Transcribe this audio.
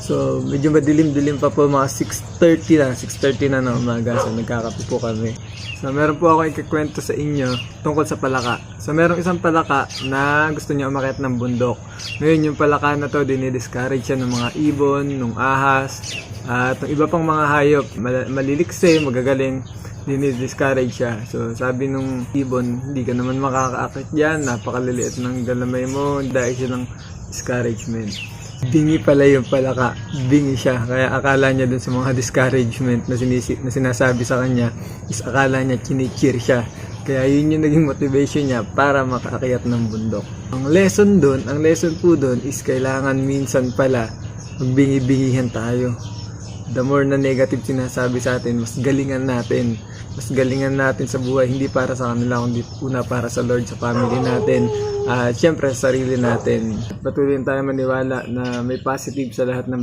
So, medyo madilim-dilim pa po, mga 6:30 na ng umaga. So, nagkakape po kami. So, meron po ako ikikwento sa inyo tungkol sa palaka. So, merong isang palaka na gusto niya umakyat ng bundok. Ngayon, yung palaka na to, dinidiscourage siya ng mga ibon, ng ahas, at ng iba pang mga hayop, malilikse, magagaling, dinidiscourage siya. So, sabi nung ibon, hindi ka naman makakaakit dyan, napakaliliit ng galamay mo, dahil siya ng discouragement. Bingi pala yung palaka, bingi siya, kaya akala niya dun sa mga discouragement na sinasabi sa kanya, is akala niya kinicheer siya. Kaya yun yung naging motivation niya para makaakyat ng bundok. Ang lesson po dun is kailangan minsan pala magbingi-bingihan tayo. The more na negative sinasabi sa atin, mas galingan natin. Mas galingan natin sa buhay, hindi para sa kanila, kundi una para sa Lord, sa family natin, at syempre sa sarili natin. Patuloy tayo maniwala na may positive sa lahat ng